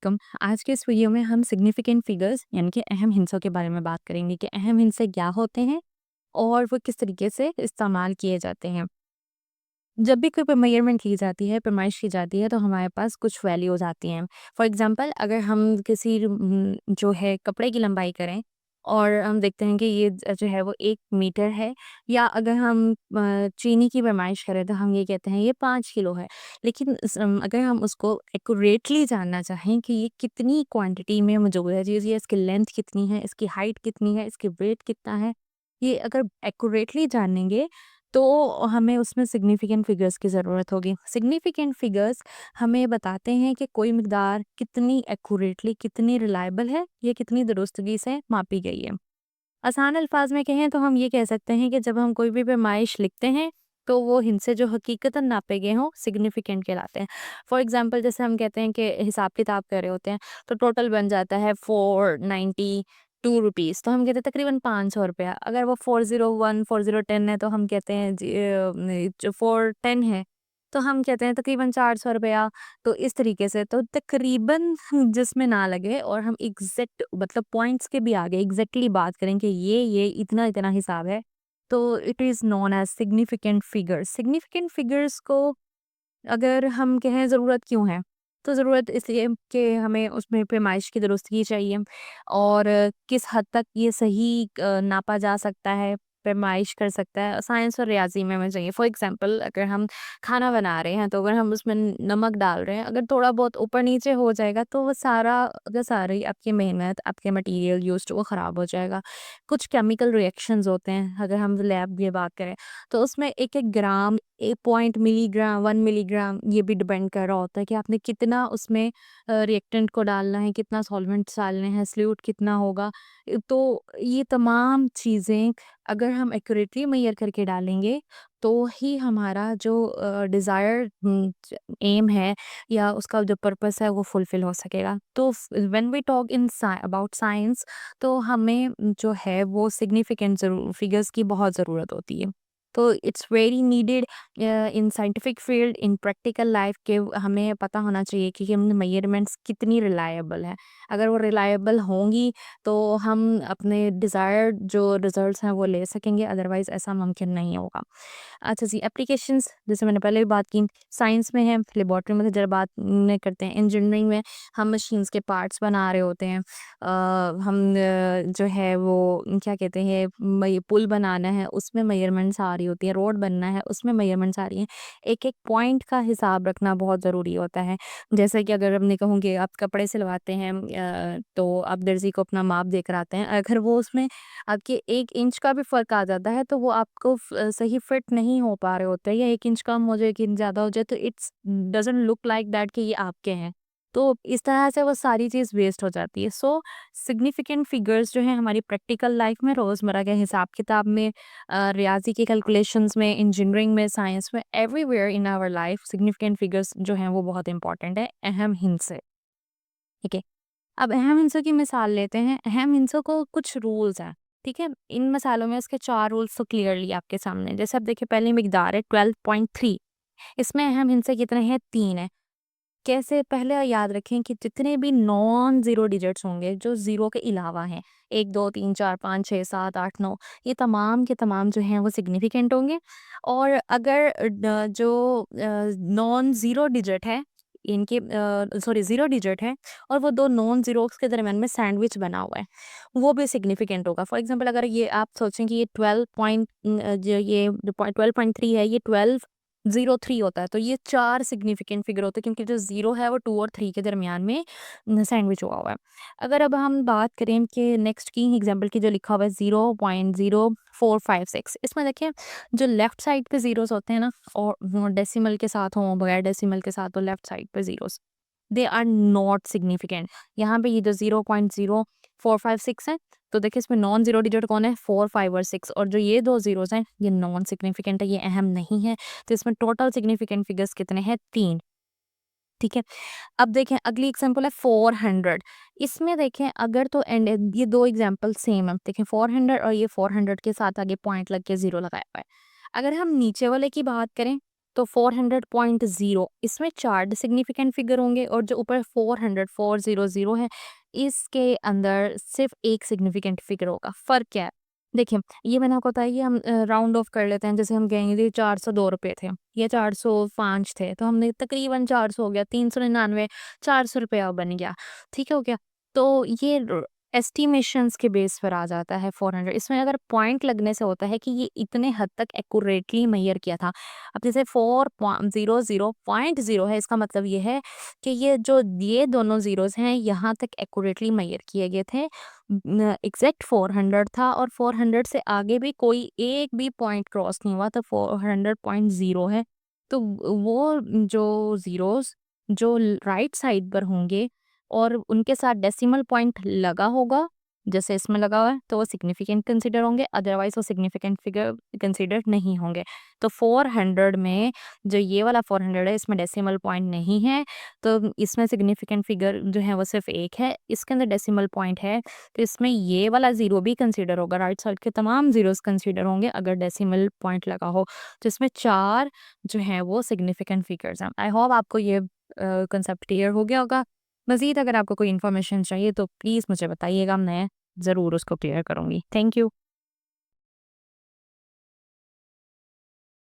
Welcome. आज के इस वीडियो में हम सिग्निफिकेंट फिगर्स यानी कि अहम हिंसों के बारे में बात करेंगे कि अहम हिंसे क्या होते हैं और वो किस तरीके से इस्तेमाल किए जाते हैं। जब भी कोई मेजरमेंट की जाती है, पैमाइश की जाती है तो हमारे पास कुछ वैल्यूज़ आती हैं। फॉर एग्ज़ाम्पल अगर हम किसी जो है कपड़े की लंबाई करें और हम देखते हैं कि ये जो है वो 1 मीटर है, या अगर हम चीनी की पैमाइश करें तो हम ये कहते हैं ये 5 किलो है। लेकिन अगर हम उसको एक्यूरेटली जानना चाहें कि ये कितनी क्वांटिटी में मौजूद है चीज़, ये इसकी लेंथ कितनी है, इसकी हाइट कितनी है, इसकी वेट कितना है, ये अगर एक्यूरेटली जानेंगे तो हमें उसमें सिग्निफिकेंट फिगर्स की ज़रूरत होगी। सिग्निफिकेंट फिगर्स हमें बताते हैं कि कोई मिक़दार कितनी एक्यूरेटली, कितनी रिलायबल है, ये कितनी दुरुस्तगी से मापी गई है। आसान अल्फाज में कहें तो हम ये कह सकते हैं कि जब हम कोई भी पैमाइश लिखते हैं तो वो हिस्से जो हकीकतन नापे गए हों सिग्निफिकेंट कहलाते हैं। फॉर एग्जांपल जैसे हम कहते हैं कि हिसाब किताब कर रहे होते हैं तो टोटल बन जाता है 492 रुपीज़, तो हम कहते हैं तकरीबन 500 रुपया। अगर वो 401 4010 है तो हम कहते हैं जो 410 है तो हम कहते हैं तकरीबन 400 रुपया। तो इस तरीके से तो तकरीबन जिसमें ना लगे और हम एग्जैक्ट मतलब पॉइंट्स के भी आगे एग्जैक्टली बात करें कि ये इतना इतना हिसाब है, तो it is known as significant figures. Significant figures को अगर हम कहें ज़रूरत क्यों है, तो ज़रूरत इसलिए कि हमें उसमें पैमाइश की दुरुस्तगी चाहिए और किस हद तक ये सही नापा जा सकता है, पैमाइश कर सकता है, साइंस और रियाज़ी में हमें चाहिए। फॉर एग्ज़ाम्पल अगर हम खाना बना रहे हैं, तो अगर हम उसमें नमक डाल रहे हैं, अगर थोड़ा बहुत ऊपर-नीचे हो जाएगा, तो वो सारा का सारी आपकी मेहनत, आपके मटीरियल यूज़्ड वो ख़राब हो जाएगा। कुछ केमिकल रिएक्शंस होते हैं, अगर हम लैब की बात करें, तो उसमें एक-एक ग्राम, 1 पॉइंट मिलीग्राम, 1 मिलीग्राम ये भी डिपेंड कर रहा होता है कि आपने कितना उसमें रिएक्टेंट को डालना है, कितना सॉल्वेंट्स डालने हैं, सॉल्यूट कितना होगा। तो ये तमाम चीज़ें अगर हम एक्यूरेटली मेज़र करके डालेंगे, तो ही हमारा जो डिज़ायर्ड एम है या उसका जो पर्पस है वो फुलफ़िल हो सकेगा। तो when we talk in about science, तो हमें जो है वो सिग्निफिकेंट ज़रूर फिगर्स की बहुत ज़रूरत होती है। तो it's very needed in scientific field, in practical life के हमें पता होना चाहिए कि हम मेजरमेंट्स कितनी रिलायबल है। अगर वो रिलायबल होंगी तो हम अपने डिज़ायर्ड जो रिजल्ट्स हैं वो ले सकेंगे, अदरवाइज़ ऐसा मुमकिन नहीं होगा। अच्छा जी, एप्लीकेशंस जैसे मैंने पहले भी बात की, साइंस में है, लेबॉर्ट्री में तजर्बात में करते हैं, इंजीनियरिंग में हम मशीन्स के पार्ट्स बना रहे होते हैं। हम जो है वो क्या कहते हैं मई पुल बनाना है उसमें मेजरमेंट्स आ रही होती है, रोड बनना है उसमें मेजरमेंट्स आ रही हैं। एक-एक पॉइंट का हिसाब रखना बहुत ज़रूरी होता है। जैसे कि अगर हमने कहूँ कि आप कपड़े सिलवाते हैं तो आप दर्जी को अपना माप देकर आते हैं। अगर वो उसमें आपके 1 इंच का भी फ़र्क आ जाता है तो वो आपको सही फिट नहीं हो पा रहे होते हैं, या 1 इंच कम हो जाए, 1 इंच ज़्यादा हो जाए, तो it's doesn't look like that कि ये आपके हैं। तो इस तरह से वो सारी चीज़ वेस्ट हो जाती है। सो सिग्निफिकेंट फिगर्स जो हैं हमारी प्रैक्टिकल लाइफ में, रोज़मर्रा के हिसाब-किताब में, रियाज़ी के कैलकुलेशंस में, इंजीनियरिंग में, साइंस में, everywhere in our life significant figures जो हैं वो बहुत इंपॉर्टेंट है, अहम हिस्से। ठीक है? अब अहम हिंसों की मिसाल लेते हैं। अहम हिंसों को कुछ रूल्स हैं, ठीक है? इन मिसालों में इसके 4 रूल्स तो क्लियरली आपके सामने हैं। जैसे अब देखिए पहली मिकदार है 12.3, इसमें अहम हिंसे कितने हैं? 3 हैं। कैसे? पहले याद रखें कि जितने भी नॉन ज़ीरो डिजिट्स होंगे जो ज़ीरो के अलावा हैं, 1, 2, 3, 4, 5, 6, 7, 8, 9, ये तमाम के तमाम जो हैं वो सिग्निफिकेंट होंगे। और अगर जो नॉन ज़ीरो डिजिट है, इनके सॉरी ज़ीरो डिजिट है और वो 2 नॉन ज़ीरोज़ के दरमियान में सैंडविच बना हुआ है, वो भी सिग्निफिकेंट होगा। फॉर एग्ज़ाम्पल अगर ये आप सोचें कि ये 12.3 है, ये 1203 होता है, तो ये 4 सिग्निफिकेंट फिगर होते हैं क्योंकि जो 0 है वो 2 और 3 के दरमियान में सैंडविच हुआ हुआ है। अगर अब हम बात करें कि नेक्स्ट की एग्ज़ाम्पल की जो लिखा हुआ है 0.0456, इसमें देखिए जो लेफ्ट साइड पे ज़ीरोज़ होते हैं ना, और वो डेसिमल के साथ हों, बगैर डेसिमल के साथ हो, लेफ्ट साइड पे zeros, they are not significant. यहाँ पे ये जो 0.0456 है, तो देखिए इसमें नॉन ज़ीरो डिजिट कौन है? 4, 5 और 6, और जो ये 2 ज़ीरोज़ हैं, ये नॉन सिग्निफिकेंट है, ये अहम नहीं है। तो इसमें टोटल सिग्निफिकेंट फिगर्स कितने हैं? 3, ठीक है? अब देखें अगली एग्ज़ाम्पल है 400, इसमें देखें अगर तो एंड ये 2 एग्ज़ाम्पल सेम है। देखें 400 और ये 400 के साथ आगे पॉइंट लग के 0 लगाया हुआ है। अगर हम नीचे वाले की बात करें, तो 400.0 इसमें 4 सिग्निफिकेंट फिगर होंगे और जो ऊपर 400 है इसके अंदर सिर्फ एक सिग्निफिकेंट फिगर होगा। फ़र्क क्या है? देखिए, ये मैंने आपको बताया कि हम राउंड ऑफ कर लेते हैं। जैसे हम कहेंगे 402 रुपए थे या 405 थे, तो हमने तकरीबन 400 हो गया, 399 400 रुपया बन गया, ठीक हो गया। तो ये एस्टिमेशंस के बेस पर आ जाता है 400। इसमें अगर पॉइंट लगने से होता है कि ये इतने हद तक एक्यूरेटली मेजर किया था। अब जैसे 400.0 है, इसका मतलब ये है कि ये दोनों ज़ीरोज़ हैं यहाँ तक एक्यूरेटली मेजर किए गए थे। एग्जैक्ट 400 था और 400 से आगे भी कोई एक भी पॉइंट क्रॉस नहीं हुआ, तो 400.0 है। तो वो जो ज़ीरोज़ जो राइट साइड पर होंगे और उनके साथ डेसिमल पॉइंट लगा होगा, जैसे इसमें लगा हुआ है, तो वो सिग्निफिकेंट कंसीडर होंगे, अदरवाइज़ वो सिग्निफिकेंट फिगर कंसीडर नहीं होंगे। तो 400 में जो ये वाला 400 है, इसमें डेसिमल पॉइंट नहीं है, तो इसमें सिग्निफिकेंट फिगर जो है वो सिर्फ़ 1 है। इसके अंदर डेसिमल पॉइंट है, तो इसमें ये वाला ज़ीरो भी कंसीडर होगा, राइट साइड के तमाम ज़ीरोज़ कंसीडर होंगे अगर डेसिमल पॉइंट लगा हो। तो इसमें 4 जो हैं वो सिग्निफिकेंट फिगर्स हैं। आई होप आपको ये कांसेप्ट क्लियर हो गया होगा। मज़ीद अगर आपको कोई इन्फॉर्मेशन चाहिए तो प्लीज़ मुझे बताइएगा, मैं ज़रूर उसको क्लियर करूँगी। Thank you.